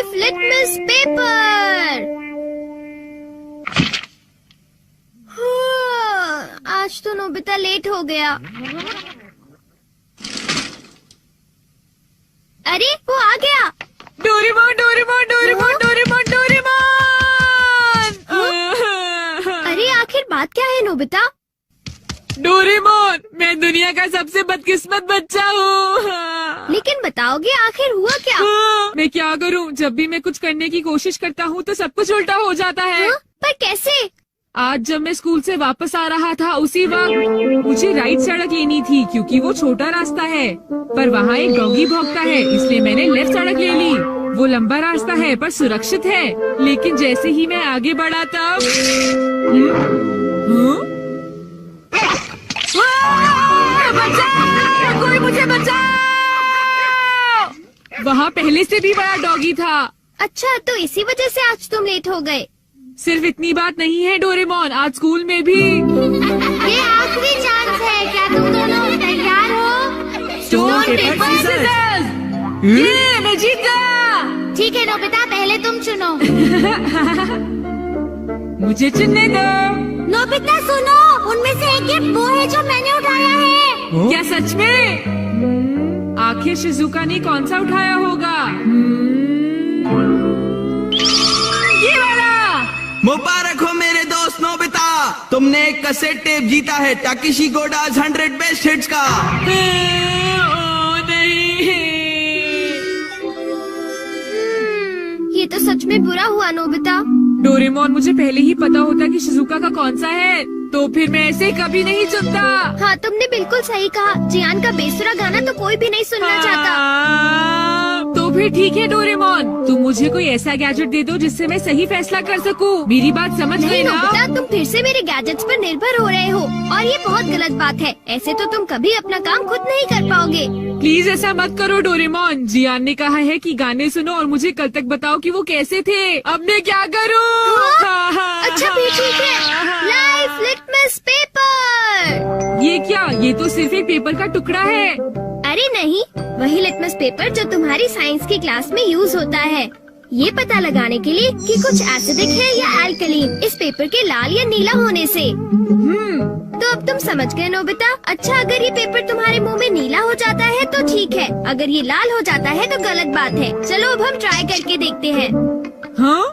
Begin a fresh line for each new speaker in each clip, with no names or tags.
Life litmus paper. आज तो Nobita late हो गया। अरे वो आ गया।
Doraemon Doraemon Doraemon Doraemon Doraemon.
अरे आखिर बात क्या है नोबिता?
डोरेमोन, मैं दुनिया का सबसे बदकिस्मत बच्चा हूँ।
लेकिन बताओगे आखिर हुआ क्या?
मैं क्या करूँ, जब भी मैं कुछ करने की कोशिश करता हूँ तो सब कुछ उल्टा हो जाता है।
पर कैसे?
आज जब मैं स्कूल से वापस आ रहा था उसी वक्त मुझे राइट सड़क लेनी थी क्योंकि वो छोटा रास्ता है, पर वहाँ एक डॉगी भौंकता है, इसलिए मैंने लेफ्ट सड़क ले ली। वो लंबा रास्ता है पर सुरक्षित है, लेकिन जैसे ही मैं आगे बढ़ा तब बचाओ! कोई मुझे बचाओ! वहाँ पहले से भी बड़ा डॉगी था।
अच्छा, तो इसी वजह से आज तुम लेट हो गए।
सिर्फ इतनी बात नहीं है डोरेमोन, आज स्कूल में भी
ये आखिरी चांस है। क्या तुम दोनों तैयार हो?
Stone paper scissors. ये मैं जीत गया।
ठीक है नोबिता, पहले तुम चुनो।
मुझे चुनने दो।
नोबिता सुनो, उनमें से एक गिफ्ट वो है जो मैंने उठाया है।
क्या सच में? आखिर शिजुका ने कौन सा उठाया होगा? ये वाला।
मुबारक हो मेरे दोस्त नोबिता, तुमने एक कैसेट टेप जीता है टाकेशी गोडाज 100 बेस्ट हिट्स का।
ओ नहीं।
ये तो सच में बुरा हुआ नोबिता।
डोरेमोन, मुझे पहले ही पता होता कि शिजुका का कौन सा है तो फिर मैं ऐसे कभी नहीं चुनता।
हाँ, तुमने बिल्कुल सही कहा। जियान का बेसुरा गाना तो कोई भी नहीं सुनना चाहता।
तो फिर ठीक है डोरेमोन, तुम मुझे कोई ऐसा गैजेट दे दो जिससे मैं सही फैसला कर सकूं। मेरी बात समझ गए ना?
नोबिता, तुम फिर से मेरे गैजेट्स पर निर्भर हो रहे हो और ये बहुत गलत बात है। ऐसे तो तुम कभी अपना काम खुद नहीं कर पाओगे।
प्लीज ऐसा मत करो डोरेमोन। जियान ने कहा है कि गाने सुनो और मुझे कल तक बताओ कि वो कैसे थे। अब मैं क्या करूं?
अच्छा भी ठीक है। Life litmus paper.
ये क्या? ये तो सिर्फ एक पेपर का टुकड़ा है।
अरे नहीं, वही लिटमस पेपर जो तुम्हारी साइंस की क्लास में यूज होता है, ये पता लगाने के लिए कि कुछ एसिडिक है या एल्कलीन इस पेपर के लाल या नीला होने से। तो अब तुम समझ गए नोबिता। अच्छा, अगर ये पेपर तुम्हारे मुंह में नीला हो जाता है तो ठीक है, अगर ये लाल हो जाता है तो गलत बात है। चलो अब हम ट्राई करके देखते हैं।
हाँ?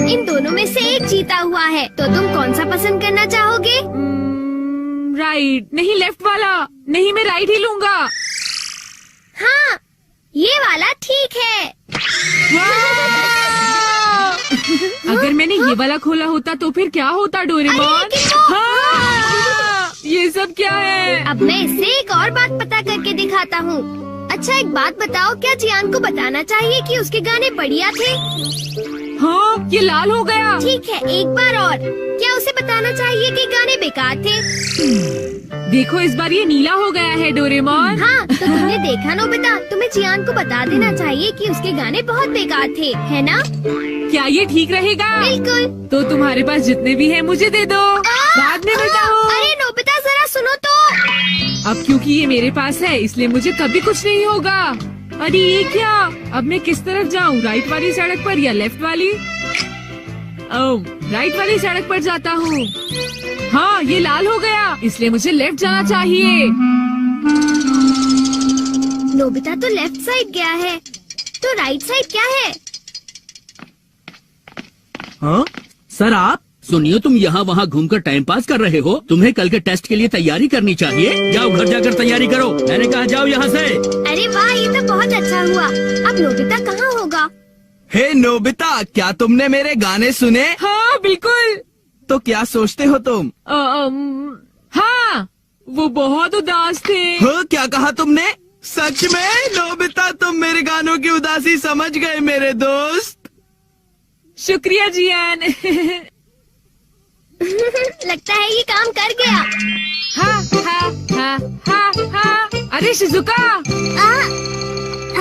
इन दोनों में से एक जीता हुआ है, तो तुम कौन सा पसंद करना चाहोगे?
राइट। नहीं, लेफ्ट वाला। नहीं, मैं राइट ही लूंगा।
हाँ, ये वाला ठीक है।
अगर मैंने ये वाला खोला होता तो फिर क्या होता डोरेमोन? हाँ! ये सब क्या है?
अब मैं इससे एक और बात पता करके दिखाता हूँ। अच्छा, एक बात बताओ, क्या जियान को बताना चाहिए कि उसके गाने बढ़िया थे?
हाँ, ये लाल हो गया।
ठीक है, एक बार और, क्या उसे बताना चाहिए कि गाने बेकार थे?
देखो, इस बार ये नीला हो गया है डोरेमोन।
हाँ, तो तुमने देखा नोबिता, तुम्हें जियान को बता देना चाहिए कि उसके गाने बहुत बेकार थे, है ना?
क्या ये ठीक रहेगा?
बिल्कुल।
तो तुम्हारे पास जितने भी हैं मुझे दे दो, बाद में बताओ।
अरे नोबिता, जरा सुनो तो।
अब क्योंकि ये मेरे पास है इसलिए मुझे कभी कुछ नहीं होगा। अरे ये क्या? अब मैं किस तरफ जाऊँ, राइट वाली सड़क पर या लेफ्ट वाली? ओह, राइट वाली सड़क पर जाता हूँ। हाँ, ये लाल हो गया, इसलिए मुझे लेफ्ट जाना चाहिए।
नोबिता तो लेफ्ट साइड गया है, तो राइट साइड क्या है?
हाँ सर, आप सुनिए, तुम यहाँ वहाँ घूमकर टाइम पास कर रहे हो। तुम्हें कल के टेस्ट के लिए तैयारी करनी चाहिए। जाओ घर जाकर तैयारी करो। मैंने कहा जाओ यहाँ से।
अरे वाह, ये तो बहुत अच्छा हुआ। अब नोबिता कहाँ होगा?
हे नोबिता, क्या तुमने मेरे गाने सुने?
हाँ बिल्कुल।
तो क्या सोचते हो तुम?
हाँ, वो बहुत उदास थे।
हो, क्या कहा तुमने? सच में नोबिता, तुम मेरे गानों की उदासी समझ गए मेरे दोस्त।
शुक्रिया जियान।
लगता है ये काम कर गया।
हाँ हाँ हाँ हाँ हाँ। अरे शिजुका।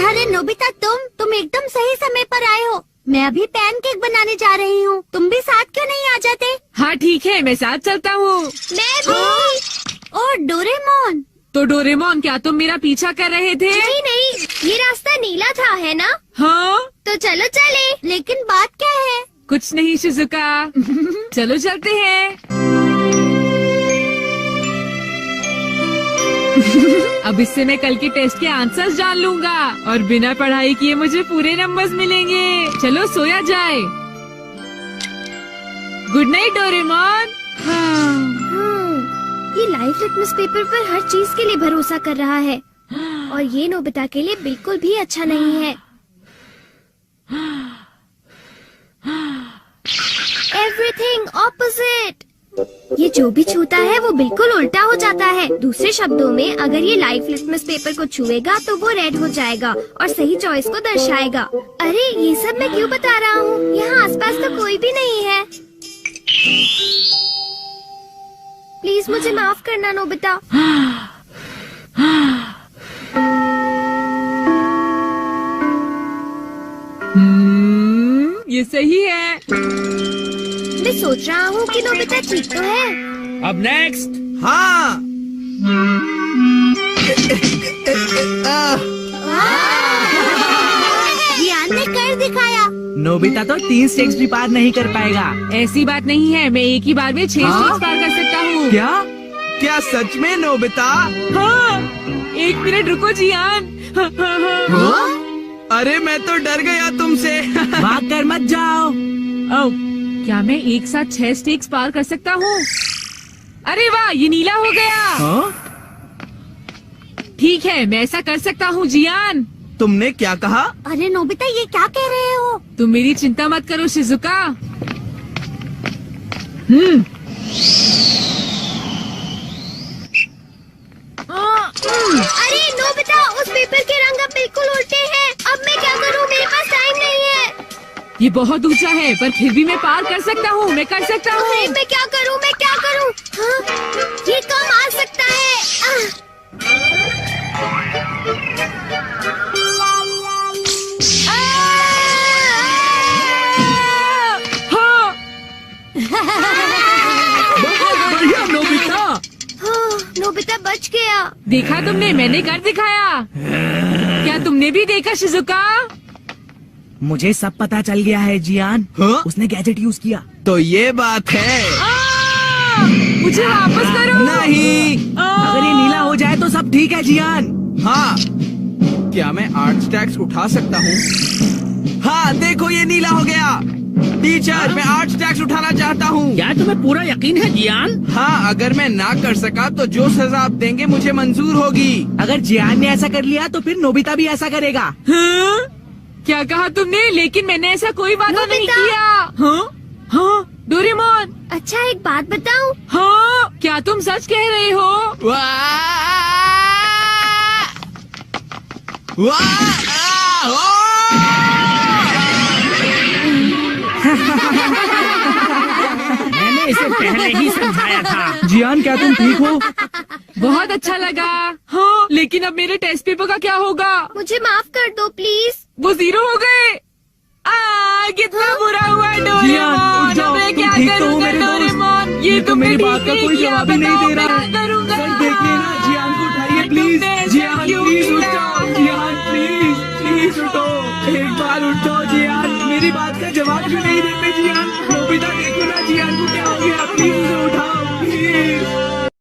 अरे नोबिता, तुम एकदम सही समय पर आए हो। मैं अभी पैनकेक बनाने जा रही हूँ, तुम भी साथ क्यों नहीं आ जाते?
हाँ ठीक है, मैं साथ चलता हूँ।
मैं भी। और डोरेमोन।
तो डोरेमोन, क्या तुम मेरा पीछा कर रहे थे?
नहीं, ये रास्ता नीला था, है ना?
हाँ।
चलो चले। लेकिन बात क्या है?
कुछ नहीं शिजुका। चलो चलते हैं। अब इससे मैं कल के टेस्ट के आंसर्स जान लूंगा और बिना पढ़ाई किए मुझे पूरे नंबर्स मिलेंगे। चलो सोया जाए। Good night Doraemon.
ये लाइफ लिटमस पेपर पर हर चीज के लिए भरोसा कर रहा है और ये नोबिता के लिए बिल्कुल भी अच्छा नहीं है। Everything opposite. ये जो भी छूता है वो बिल्कुल उल्टा हो जाता है। दूसरे शब्दों में अगर ये लाइफ लिटमस पेपर को छुएगा तो वो रेड हो जाएगा और सही चॉइस को दर्शाएगा। अरे ये सब मैं क्यों बता रहा हूँ? यहाँ आसपास तो कोई भी नहीं है। प्लीज मुझे माफ करना नोबिता।
ये सही है।
मैं सोच रहा हूँ कि नोबिता ठीक तो है।
अब नेक्स्ट।
हाँ।
जियान ने कर दिखाया।
नोबिता तो 3 स्टेक्स भी पार नहीं कर पाएगा।
ऐसी बात नहीं है, मैं एक ही बार में 6 स्टेक्स पार कर सकता हूँ।
क्या?
क्या सच में नोबिता?
हाँ, 1 मिनट रुको जियान।
अरे मैं तो डर गया तुमसे।
भाग कर मत जाओ।
ओह, क्या मैं एक साथ 6 स्टेक्स पार कर सकता हूँ? अरे वाह, ये नीला हो गया।
हाँ?
ठीक है, मैं ऐसा कर सकता हूँ जियान।
तुमने क्या कहा?
अरे नोबिता ये क्या कह रहे हो?
तुम मेरी चिंता मत करो शिजुका।
अरे नोबिता, उस पेपर के रंग अब बिल्कुल उल्टे हैं। अब मैं क्या करूँ? मेरे पास टाइम नहीं है।
ये बहुत ऊंचा है पर फिर भी मैं पार कर सकता हूँ। मैं कर सकता
अरे
हूँ।
मैं क्या करूँ? मैं क्या करूँ? हाँ, ये कम आ सकता है।
हाँ,
बहुत बढ़िया नोबिता।
हाँ, नोबिता बच गया।
देखा तुमने, मैंने कर दिखाया। क्या तुमने भी देखा शिजुका?
मुझे सब पता चल गया है जियान।
हाँ?
उसने गैजेट यूज किया।
तो ये बात है।
मुझे वापस करो।
नहीं।
अगर ये नीला हो जाए तो सब ठीक है जियान।
हाँ। क्या मैं 8 स्टैक्स उठा सकता हूँ? हाँ देखो ये नीला हो गया। टीचर मैं 8 स्टैक्स उठाना चाहता हूँ।
क्या तुम्हें पूरा यकीन है जियान?
हाँ, अगर मैं ना कर सका तो जो सजा आप देंगे मुझे मंजूर होगी।
अगर जियान ने ऐसा कर लिया तो फिर नोबिता भी ऐसा करेगा।
हाँ? क्या कहा तुमने? लेकिन मैंने ऐसा कोई वादा नहीं
नोबिता।
किया। हाँ? हाँ? डोरेमोन।
अच्छा एक बात बताऊं?
हाँ? क्या तुम सच कह रहे हो?
वाह! वाह!
मैंने इसे पहले ही समझाया था।
जियान क्या तुम ठीक हो?
बहुत अच्छा लगा। हाँ, लेकिन अब मेरे टेस्ट पेपर का क्या होगा?
मुझे माफ कर दो प्लीज।
वो 0 हो गए। कितना बुरा हुआ
जियान,
डोरेमोन।
उठ जाओ,
अब मैं
तुम
क्या
ठीक तो हो
करूँगा
मेरे दोस्त?
डोरेमोन?
ये तो मेरी बात का कोई
किया,
जवाब ही नहीं
बताओ
दे रहा
मैं
है।
क्या करूँगा?
सर देखिए ना, जियान को उठाइए प्लीज।
तुमने ऐसा
जियान
क्यों
प्लीज उठ
किया?
जाओ। जियान प्लीज प्लीज उठो। एक बार उठ जाओ जियान। मेरी बात का जवाब क्यों नहीं देते जियान? नोबिता